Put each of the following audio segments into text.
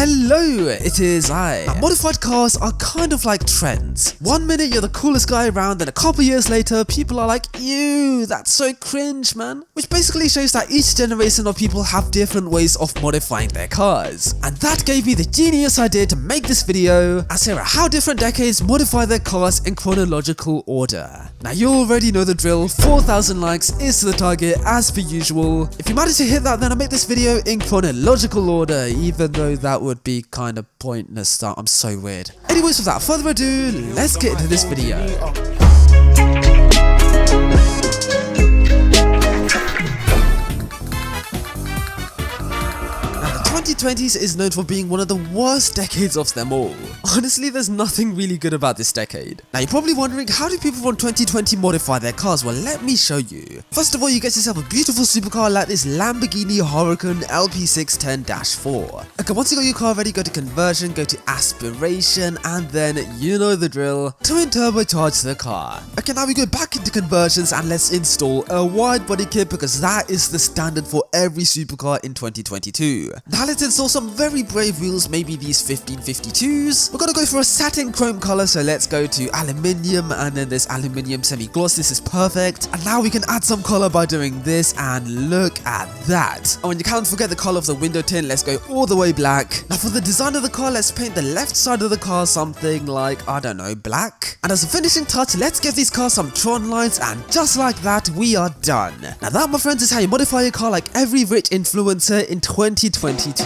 Hello, it is I. Now, modified cars are kind of like trends. One minute you're the coolest guy around, then a couple years later people are like, ew, that's so cringe, man. Which basically shows that each generation of people have different ways of modifying their cars. And that gave me the genius idea to make this video and share how different decades modify their cars in chronological order. Now you already know the drill, 4,000 likes is the target as per usual. If you manage to hit that, then I'll make this video in chronological order, even though that would be kind of pointless. I'm so weird. Anyways, without further ado, let's get into this video. The 2020s is known for being one of the worst decades of them all. Honestly, there's nothing really good about this decade. Now you're probably wondering, how do people from 2020 modify their cars? Well, let me show you. First of all, you get yourself a beautiful supercar like this Lamborghini Huracan LP 610-4. Okay, once you got your car ready, go to conversion, go to aspiration, and then you know the drill, twin turbocharge the car. Okay, now we go back into conversions and let's install a wide body kit because that is the standard for every supercar in 2022. Now let's install some very brave wheels, maybe these 1552s. We're gonna go for a satin chrome color, so let's go to aluminium and then this aluminium semi-gloss. This is perfect. And now we can add some color by doing this, and look at that. Oh, and you can't forget the color of the window tint. Let's go all the way black. Now for the design of the car, let's paint the left side of the car something like, I don't know, black. And as a finishing touch, let's give these cars some Tron lines, and just like that, we are done. Now that, my friends, is how you modify your car like every rich influencer in 2022.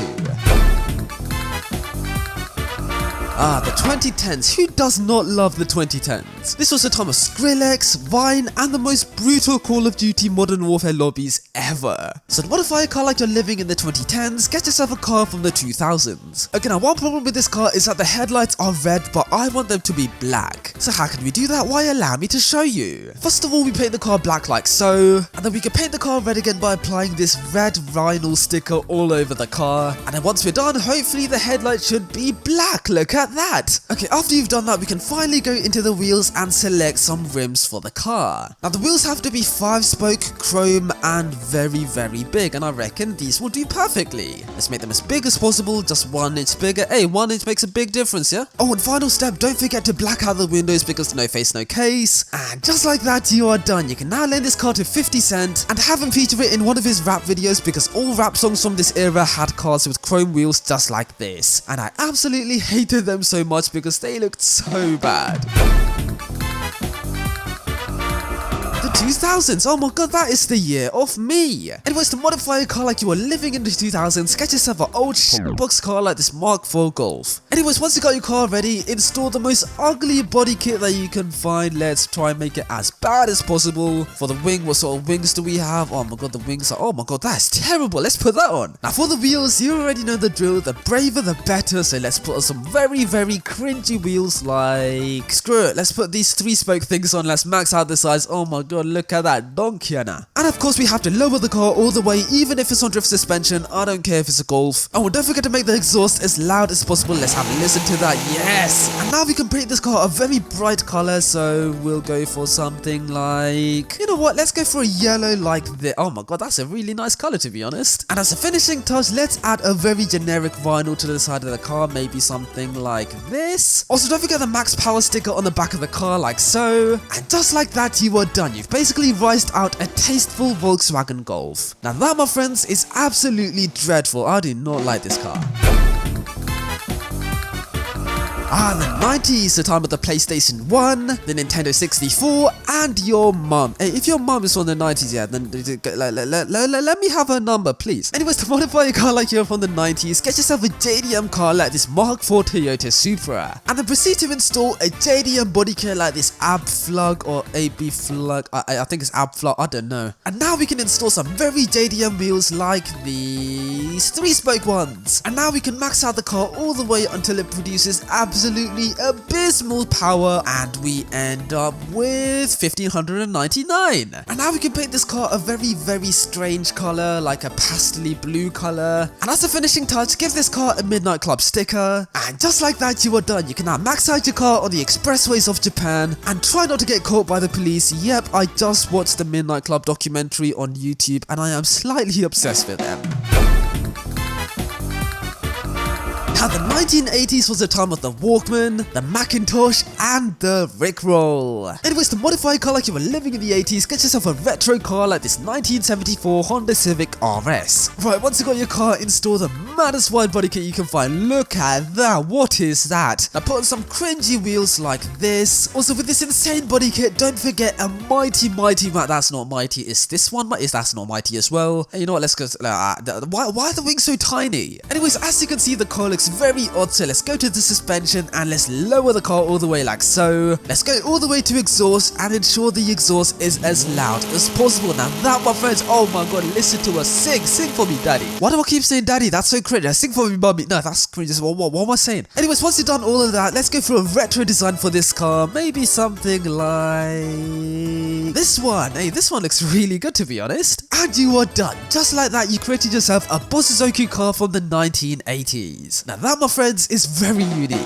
The 2010s. Who does not love the 2010s? This was the time of Skrillex, Vine, and the most brutal Call of Duty Modern Warfare lobbies ever. So to modify a car like you're living in the 2010s, get yourself a car from the 2000s. Okay, now one problem with this car is that the headlights are red, but I want them to be black. So how can we do that? Why, allow me to show you. First of all, we paint the car black like so, and then we can paint the car red again by applying this red vinyl sticker all over the car. And then once we're done, hopefully the headlight should be black. Look at that. Okay, after you've done that, we can finally go into the wheels and select some rims for the car. Now the wheels have to be 5-spoke, chrome, and very, very big, and I reckon these will do perfectly. Let's make them as big as possible, just 1 inch bigger. Hey, 1 inch makes a big difference, yeah? Oh, and final step, don't forget to black out the windows because no face, no case. And just like that, you are done. You can now lend this car to 50 Cent and have him feature it in one of his rap videos, because all rap songs from this era had cars with chrome wheels just like this. And I absolutely hated them so much because they looked so bad. The 2000s, oh my god, that is the year of me. Anyways, to modify a car like you were living in the 2000s, get yourself an old box car like this Mark IV Golf. Anyways, once you got your car ready, install the most ugly body kit that you can find. Let's try and make it as bad as possible. For the wing, what sort of wings do we have? Oh my god, the wings are, oh my god, that's terrible. Let's put that on. Now for the wheels, you already know the drill. The braver the better, so let's put on some very, very cringy wheels like, screw it, let's put these 3-spoke things on. Let's max out the size. Oh my god, look at that donkiana. And of course we have to lower the car all the way, even if it's on drift suspension. I don't care if it's a Golf. Oh, and don't forget to make the exhaust as loud as possible. Let's have a listen to that. Yes. And now we can paint this car a very bright color, so we'll go for something like, you know what, let's go for a yellow like this. Oh my god, that's a really nice color, to be honest. And as a finishing touch, let's add a very generic vinyl to the side of the car, maybe something like this. Also, don't forget the max power sticker on the back of the car like so. And just like that, you are done. You've basically riced out a tasteful Volkswagen Golf. Now that, my friends, is absolutely dreadful. I do not like this car. The 90s, the time of the PlayStation 1, the Nintendo 64, and your mum. Hey, if your mum is from the 90s, yeah, then let me have her number, please. Anyways, to modify your car like you're from the 90s, get yourself a JDM car like this Mark IV Toyota Supra. And then proceed to install a JDM body kit like this AB or AB Flug. I think it's AB, I don't know. And now we can install some very JDM wheels like these 3-spoke ones. And now we can max out the car all the way until it produces absolutely abysmal power, and we end up with 1599. And now we can paint this car a very, very strange color, like a pastely blue color. And as a finishing touch, give this car a Midnight Club sticker. And just like that, you are done. You can now max out your car on the expressways of Japan and try not to get caught by the police. Yep, I just watched the Midnight Club documentary on YouTube and I am slightly obsessed with them. Now the 1980s was the time of the Walkman, the Macintosh, and the Rickroll. Anyways, to modify a car like you were living in the 80s, get yourself a retro car like this 1974 Honda Civic RS. Right, once you got your car, install the maddest wide body kit you can find. Look at that, what is that? Now put on some cringy wheels like this. Also with this insane body kit, don't forget a mighty mat. That's not mighty, it's this one, but that's not mighty as well. And you know what, let's go, why are the wings so tiny? Anyways, as you can see, the car looks very odd, so let's go to the suspension and let's lower the car all the way like so. Let's go all the way to exhaust and ensure the exhaust is as loud as possible. Now that, my friends, oh my god, listen to us sing for me daddy. Why do I keep saying daddy? That's so cringe. Sing for me mommy. No, that's cringe. What am I saying? Anyways, once you've done all of that, let's go for a retro design for this car. Maybe something like this one. Hey, this one looks really good, to be honest. And you are done. Just like that, you created yourself a Bosuzoku car from the 1980s. Now that, my friends, is very unique.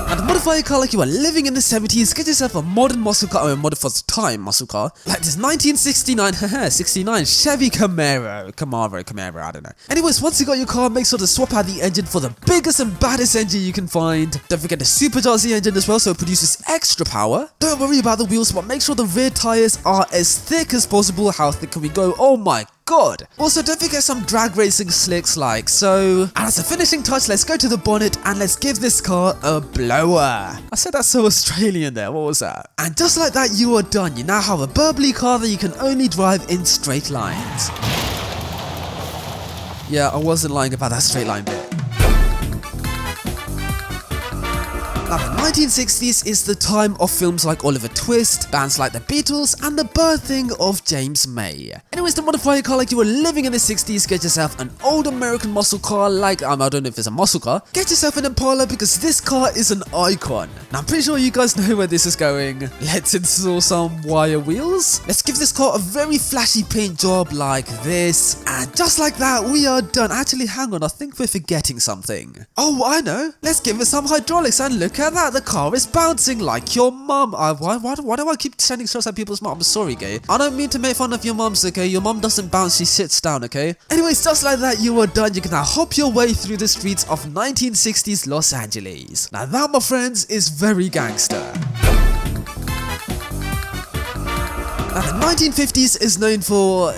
And to modify a car like you are living in the 70s, get yourself a modern muscle car, or a modern for the time muscle car, like this 1969, 69 Chevy Camaro, I don't know. Anyways, once you got your car, make sure to swap out the engine for the biggest and baddest engine you can find. Don't forget to supercharge the engine as well so it produces extra power. Don't worry about the wheels, but make sure the rear tires are as thick as possible. How thick can we go? Oh my god. Also, don't forget some drag racing slicks like so. And as a finishing touch, let's go to the bonnet and let's give this car a blower. I said that's so Australian there, what was that? And just like that, you are done. You now have a burbly car that you can only drive in straight lines. Yeah, I wasn't lying about that straight line bit. Now, the 1960s is the time of films like Oliver Twist, bands like the Beatles, and the birthing of James May. Anyways, to modify a car like you were living in the 60s, get yourself an old American muscle car like, I don't know if it's a muscle car. Get yourself an Impala because this car is an icon. Now, I'm pretty sure you guys know where this is going. Let's install some wire wheels. Let's give this car a very flashy paint job like this. And just like that, we are done. Actually, hang on, I think we're forgetting something. Oh, I know. Let's give it some hydraulics and look at that, the car is bouncing like your mum. Why do I keep sending shots at people's mum? I'm sorry, okay? I don't mean to make fun of your mums, okay? Your mum doesn't bounce, she sits down, okay? Anyways, just like that, you are done. You can now hop your way through the streets of 1960s Los Angeles. Now that, my friends, is very gangster. Now, the 1950s is known for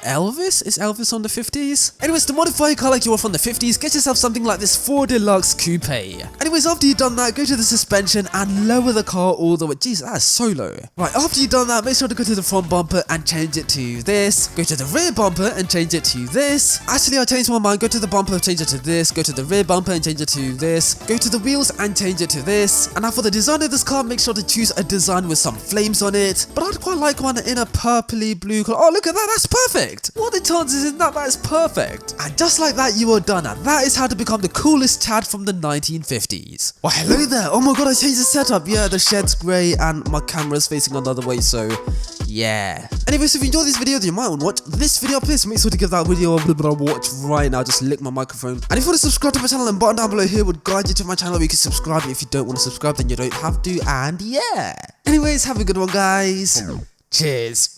Elvis? Is Elvis on the 50s? Anyways, to modify a car like you are from the 50s, get yourself something like this Ford Deluxe Coupe. Anyways, after you've done that, go to the suspension and lower the car all the way. Jeez, that is so low. Right, after you've done that, make sure to go to the front bumper and change it to this. Go to the rear bumper and change it to this. Actually, I changed my mind. Go to the bumper, change it to this. Go to the rear bumper and change it to this. Go to the wheels and change it to this. And now for the design of this car, make sure to choose a design with some flames on it. But I'd quite like one in a purpley blue color. Oh, look at that, that's perfect. What are the chances in that? That is perfect. And just like that, you are done. And that is how to become the coolest Chad from the 1950s. Well, hello there. Oh my god, I changed the setup. Yeah, the shed's grey and my camera's facing another way, so yeah. Anyways, if you enjoyed this video, then you might want to watch this video. Please make sure to give that video a watch right now. Just lick my microphone. And if you want to subscribe to my channel, then button down below here would guide you to my channel where you can subscribe. If you don't want to subscribe, then you don't have to. And yeah. Anyways, have a good one, guys. Cheers.